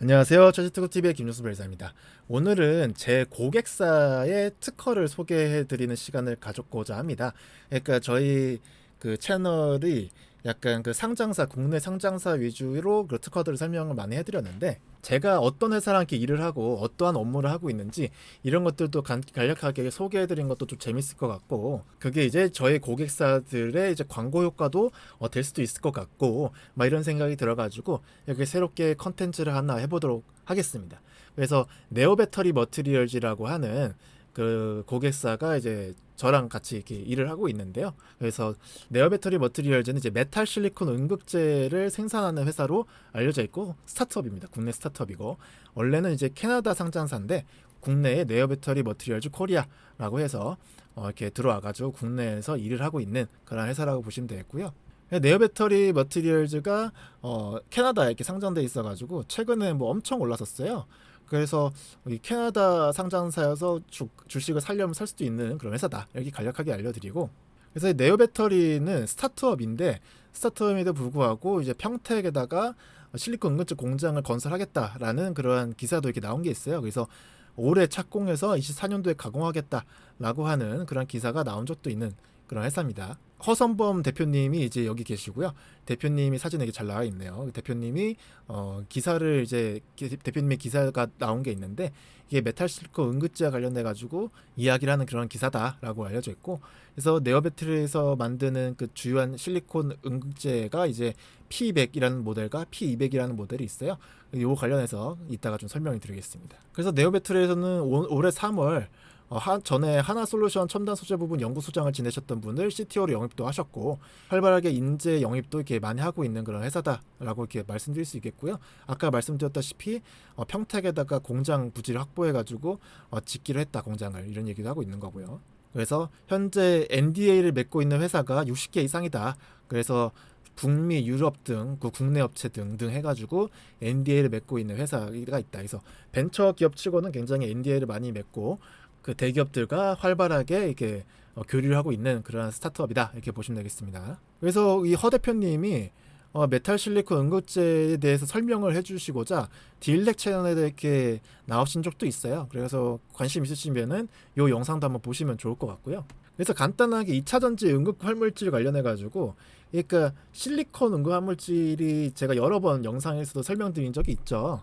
안녕하세요. 처지특구TV의 김준수 변호사입니다. 오늘은 제 고객사의 특허를 소개해드리는 시간을 가져고자 합니다. 그러니까 저희 그 채널이 약간 그 상장사, 국내 상장사 위주로 그 특허들을 설명을 많이 해드렸는데, 제가 어떤 회사랑 이렇게 일을 하고 어떠한 업무를 하고 있는지 이런 것들도 간략하게 소개해드린 것도 좀 재밌을 것 같고, 그게 이제 저희 고객사들의 이제 광고 효과도 될 수도 있을 것 같고, 막 이런 생각이 들어가지고 이렇게 새롭게 컨텐츠를 하나 해보도록 하겠습니다. 그래서 네오배터리 머티리얼즈라고 하는 그 고객사가 이제 저랑 같이 이렇게 일을 하고 있는데요. 그래서 네오배터리 머티리얼즈는 이제 메탈 실리콘 응급제를 생산하는 회사로 알려져 있고 스타트업입니다. 국내 스타트업이고, 원래는 이제 캐나다 상장사인데 국내에 네오배터리 머티리얼즈 코리아라고 해서 이렇게 들어와가지고 국내에서 일을 하고 있는 그런 회사라고 보시면 되겠고요. 네오배터리 머티리얼즈가 캐나다에 이렇게 상장돼 있어가지고 최근에 뭐 엄청 올랐었어요. 그래서 이 캐나다 상장사여서 주식을 살려면 살 수도 있는 그런 회사다, 이렇게 간략하게 알려드리고, 그래서 네오배터리는 스타트업임에도 불구하고 이제 평택에다가 실리콘 응급제 공장을 건설하겠다라는 그러한 기사도 이렇게 나온 게 있어요. 그래서 올해 착공해서 24년도에 가공하겠다라고 하는 그런 기사가 나온 적도 있는 그런 회사입니다. 허선범 대표님이 이제 여기 계시고요. 대표님이 사진에 이렇게 잘 나와 있네요. 대표님이 기사를 이제 대표님의 기사가 나온 게 있는데, 이게 메탈 실리콘 응급제와 관련돼 가지고 이야기를 하는 그런 기사다라고 알려져 있고, 그래서 네오배터리에서 만드는 그 주요한 실리콘 응급제가 이제 P200이라는 모델과 P200이라는 모델이 있어요. 요 관련해서 이따가 좀 설명을 드리겠습니다. 그래서 네오배터리에서는 올해 3월 전에 하나솔루션 첨단 소재 부분 연구소장을 지내셨던 분을 CTO로 영입도 하셨고, 활발하게 인재 영입도 이렇게 많이 하고 있는 그런 회사다라고 이렇게 말씀드릴 수 있겠고요. 아까 말씀드렸다시피 평택에다가 공장 부지를 확보해가지고 짓기로 했다, 공장을, 이런 얘기도 하고 있는 거고요. 그래서 현재 NDA를 맺고 있는 회사가 60개 이상이다. 그래서 북미, 유럽 등 국내 업체 등등 해가지고 NDA를 맺고 있는 회사가 있다. 그래서 벤처 기업 치고는 굉장히 NDA를 많이 맺고 그 대기업들과 활발하게 이렇게 교류를 하고 있는 그런 스타트업이다, 이렇게 보시면 되겠습니다. 그래서 이 허 대표님이 메탈 실리콘 응급제에 대해서 설명을 해주시고자 딜렉 채널에 이렇게 나오신 적도 있어요. 그래서 관심 있으시면은 이 영상도 한번 보시면 좋을 것 같고요. 그래서 간단하게 2차전지 응급 활물질 관련해 가지고, 그러니까 실리콘 응급 활물질이 제가 여러 번 영상에서도 설명드린 적이 있죠.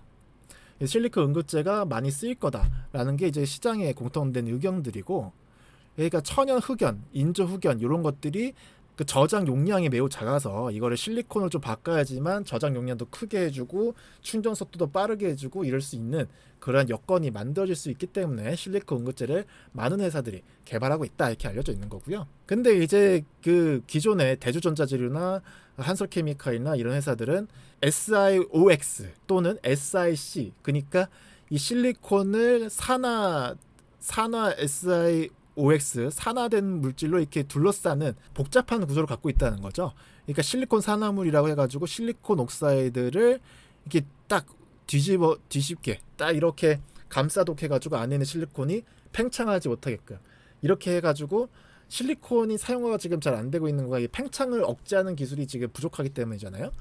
실리콘 응급제가 많이 쓰일 거다라는 게 이제 시장에 공통된 의견들이고, 그러니까 천연 흑연, 인조 흑연 이런 것들이 그 저장 용량이 매우 작아서 이거를 실리콘을 좀 바꿔야지만 저장 용량도 크게 해주고 충전 속도도 빠르게 해주고 이럴 수 있는 그런 여건이 만들어질 수 있기 때문에 실리콘 응급제를 많은 회사들이 개발하고 있다, 이렇게 알려져 있는 거고요. 근데 이제 그 기존의 대주전자재료나 한솔케미칼이나 이런 회사들은 SiOX 또는 SiC, 그러니까 이 실리콘을 산화 SiOX, 산화된 물질로 이렇게 둘러싸는 복잡한 구조를 갖고 있다는 거죠. 그러니까 실리콘 산화물이라고 해가지고 실리콘 옥사이드를 이렇게 딱 뒤집게 딱 이렇게 감싸독 해가지고 안에 있는 실리콘이 팽창하지 못하게끔 이렇게 해가지고, 실리콘이 사용화가 지금 잘 안 되고 있는 거가 이 팽창을 억제하는 기술이 지금 부족하기 때문이잖아요.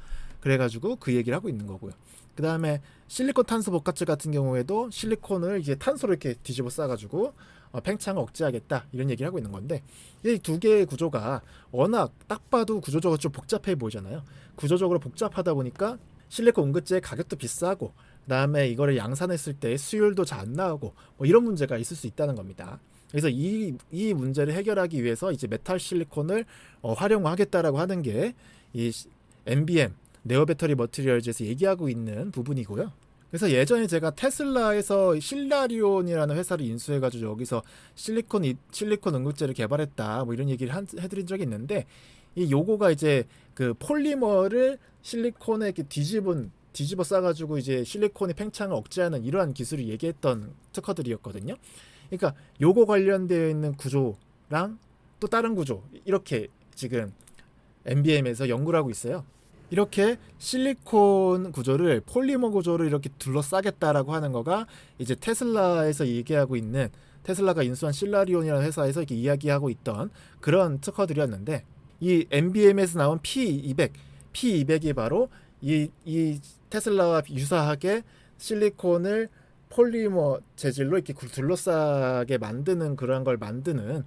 그래가지고 그 얘기를 하고 있는 거고요. 그 다음에 실리콘 탄소 복합제 같은 경우에도 실리콘을 이제 탄소를 이렇게 뒤집어 싸가지고 팽창을 억제하겠다, 이런 얘기를 하고 있는 건데, 이 두 개의 구조가 워낙 딱 봐도 구조적으로 좀 복잡해 보이잖아요. 구조적으로 복잡하다 보니까 실리콘 응급제의 가격도 비싸고, 그 다음에 이거를 양산했을 때 수율도 잘 안 나오고 뭐 이런 문제가 있을 수 있다는 겁니다. 그래서 이 문제를 해결하기 위해서 이제 메탈 실리콘을 활용하겠다라고 하는 게 이 NBM 네오 배터리 머티리얼즈에서 얘기하고 있는 부분이고요. 그래서 예전에 제가 테슬라에서 실라리온이라는 회사를 인수해가지고 여기서 실리콘 응급제를 개발했다, 뭐 이런 얘기를 해드린 적이 있는데, 이 요거가 이제 그 폴리머를 실리콘에 이렇게 뒤집어 싸가지고 이제 실리콘의 팽창을 억제하는 이러한 기술을 얘기했던 특허들이었거든요. 그러니까 요거 관련되어 있는 구조랑 또 다른 구조, 이렇게 지금 NBM에서 연구를 하고 있어요. 이렇게 실리콘 구조를 폴리머 구조를 이렇게 둘러싸겠다라고 하는 거가 이제 테슬라에서 얘기하고 있는, 테슬라가 인수한 실라리온이라는 회사에서 이렇게 이야기하고 있던 그런 특허들이었는데, 이 NBM에서 나온 P200이 바로 이 테슬라와 유사하게 실리콘을 폴리머 재질로 이렇게 둘러싸게 만드는 그런 걸 만드는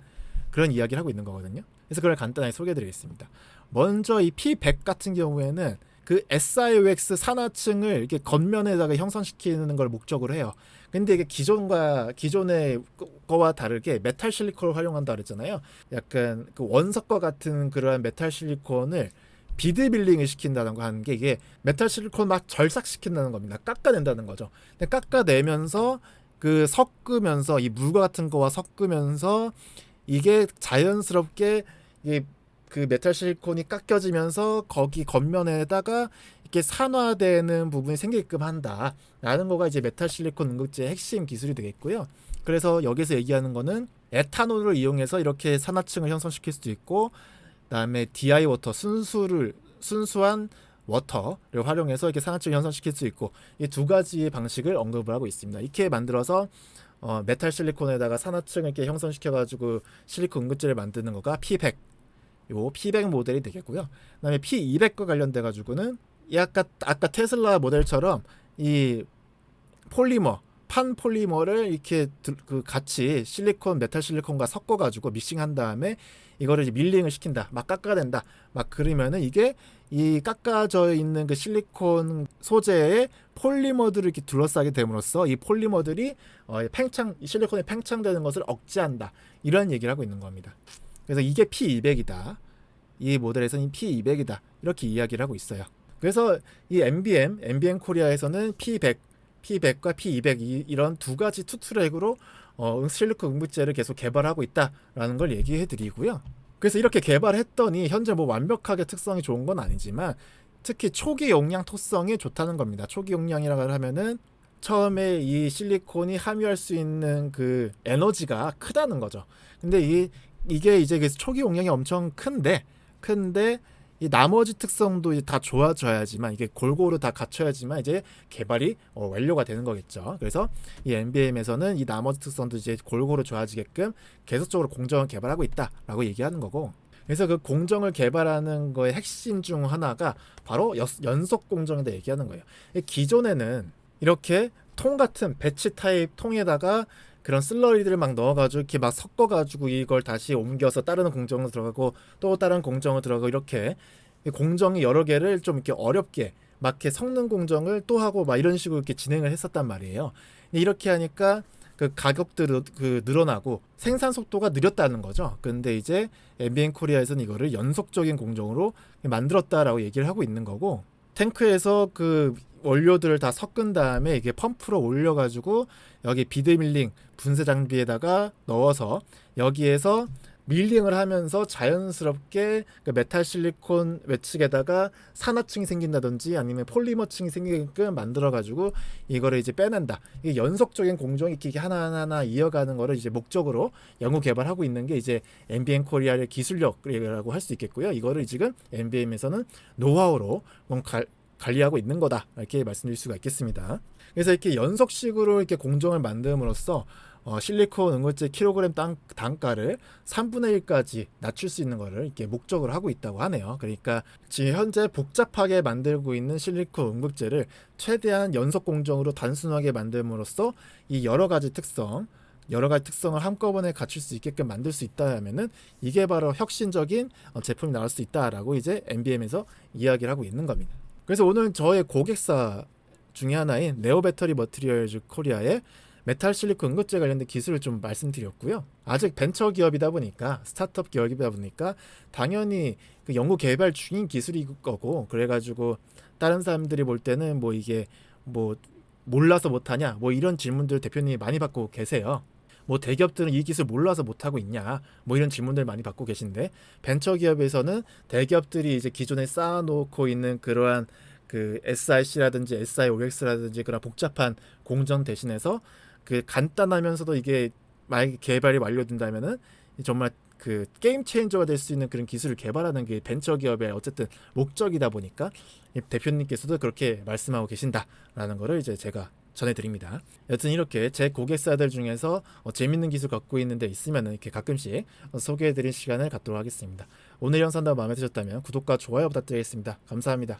그런 이야기를 하고 있는 거거든요. 그래서 그걸 간단하게 소개해드리겠습니다. 먼저 이 P100 같은 경우에는 그 SiOX 산화층을 이렇게 겉면에다가 형성시키는 걸 목적으로 해요. 근데 이게 기존의 거와 다르게 메탈 실리콘을 활용한다 그랬잖아요. 약간 그 원석과 같은 그러한 메탈 실리콘을 비드 밀링을 시킨다는 거 하는 게 이게 메탈 실리콘 막 절삭시킨다는 겁니다. 깎아낸다는 거죠. 근데 깎아내면서 그 섞으면서 이 물과 같은 거와 섞으면서 이게 자연스럽게 이게 그 메탈 실리콘이 깎여지면서 거기 겉면에다가 이렇게 산화되는 부분이 생기게끔 한다라는 거가 이제 메탈 실리콘 응급제의 핵심 기술이 되겠고요. 그래서 여기서 얘기하는 거는 에탄올을 이용해서 이렇게 산화층을 형성시킬 수도 있고, 그다음에 DI 워터 순수한 워터를 활용해서 이렇게 산화층을 형성시킬 수 있고, 이 두 가지의 방식을 언급을 하고 있습니다. 이렇게 만들어서 메탈 실리콘에다가 산화층을 이렇게 형성시켜가지고 실리콘 응급제를 만드는 거가 P100, 요 P100 모델이 되겠고요. 그다음에 P200과 관련돼 가지고는 이 아까 테슬라 모델처럼 이 판 폴리머를 이렇게 그 같이 실리콘 메탈 실리콘과 섞어 가지고 믹싱한 다음에 이거를 이제 밀링을 시킨다, 막 깎아낸다, 막 그러면은 이게 이 깎아져 있는 그 실리콘 소재에 폴리머들을 이렇게 둘러싸게 됨으로써 이 폴리머들이 실리콘이 팽창되는 것을 억제한다, 이런 얘기를 하고 있는 겁니다. 그래서 이게 P200이다, 이 모델에서는 P200이다, 이렇게 이야기를 하고 있어요. 그래서 이 MBM 코리아에서는 P100과 P200 이런 두 가지 투트랙으로 실리콘 응급제를 계속 개발하고 있다라는 걸 얘기해 드리고요. 그래서 이렇게 개발했더니 현재 뭐 완벽하게 특성이 좋은 건 아니지만 특히 초기 용량 토성이 좋다는 겁니다. 초기 용량이라고 하면은 처음에 이 실리콘이 함유할 수 있는 그 에너지가 크다는 거죠. 근데 이게 이제 초기 용량이 엄청 큰데 이 나머지 특성도 이제 다 좋아져야지만, 이게 골고루 다 갖춰야지만 이제 개발이 완료가 되는 거겠죠. 그래서 이 NBM에서는 이 나머지 특성도 이제 골고루 좋아지게끔 계속적으로 공정을 개발하고 있다라고 얘기하는 거고, 그래서 그 공정을 개발하는 거의 핵심 중 하나가 바로 연속 공정에다 얘기하는 거예요. 기존에는 이렇게 통 같은 배치 타입 통에다가 그런 슬러리들을 막 넣어가지고 이렇게 막 섞어가지고 이걸 다시 옮겨서 다른 공정으로 들어가고 또 다른 공정으로 들어가고, 이렇게 공정이 여러 개를 좀 이렇게 어렵게 막 이렇게 섞는 공정을 또 하고 막 이런 식으로 이렇게 진행을 했었단 말이에요. 이렇게 하니까 그 가격들이 늘어나고 생산 속도가 느렸다는 거죠. 근데 이제 MBN 코리아에서는 이거를 연속적인 공정으로 만들었다라고 얘기를 하고 있는 거고, 탱크에서 그 원료들을 다 섞은 다음에 이게 펌프로 올려가지고 여기 비드 밀링 분쇄 장비에다가 넣어서 여기에서 밀링을 하면서 자연스럽게 그 메탈 실리콘 외측에다가 산화층이 생긴다든지 아니면 폴리머층이 생기게끔 만들어가지고 이거를 이제 빼낸다. 이게 연속적인 공정이 이렇게 하나하나 이어가는 거를 이제 목적으로 연구 개발하고 있는 게 이제 MBM 코리아의 기술력이라고 할 수 있겠고요. 이거를 지금 MBM에서는 노하우로 관리하고 있는 거다, 이렇게 말씀드릴 수가 있겠습니다. 그래서 이렇게 연속식으로 이렇게 공정을 만듦으로써 실리콘 응급제 킬로그램 단가를 3분의 1까지 낮출 수 있는 것을 이렇게 목적으로 하고 있다고 하네요. 그러니까 지금 현재 복잡하게 만들고 있는 실리콘 응급제를 최대한 연속 공정으로 단순하게 만듦으로써 이 여러 가지 특성을 한꺼번에 갖출 수 있게끔 만들 수 있다면은 이게 바로 혁신적인 제품이 나올 수 있다라고 이제 MBM에서 이야기를 하고 있는 겁니다. 그래서 오늘 저의 고객사 중에 하나인 네오배터리 머티리얼즈 코리아의 메탈 실리콘 응급제 관련된 기술을 좀 말씀드렸고요. 아직 벤처 기업이다 보니까, 스타트업 기업이다 보니까 당연히 그 연구 개발 중인 기술일 거고, 그래가지고 다른 사람들이 볼 때는 뭐 이게 뭐 몰라서 못하냐, 뭐 이런 질문들 대표님이 많이 받고 계세요. 뭐 대기업들은 이 기술 몰라서 못하고 있냐, 뭐 이런 질문들 많이 받고 계신데, 벤처기업에서는 대기업들이 이제 기존에 쌓아놓고 있는 그러한 그 SiC라든지 SiOX라든지 그런 복잡한 공정 대신해서 그 간단하면서도 이게 만약에 개발이 완료된다면은 정말 그 게임 체인저가 될 수 있는 그런 기술을 개발하는 게 벤처기업의 어쨌든 목적이다 보니까 대표님께서도 그렇게 말씀하고 계신다라는 거를 이제 제가 전해드립니다. 여튼 이렇게 제 고객사들 중에서 재밌는 기술 갖고 있는 데 있으면 이렇게 가끔씩 소개해드릴 시간을 갖도록 하겠습니다. 오늘 영상도 마음에 드셨다면 구독과 좋아요 부탁드리겠습니다. 감사합니다.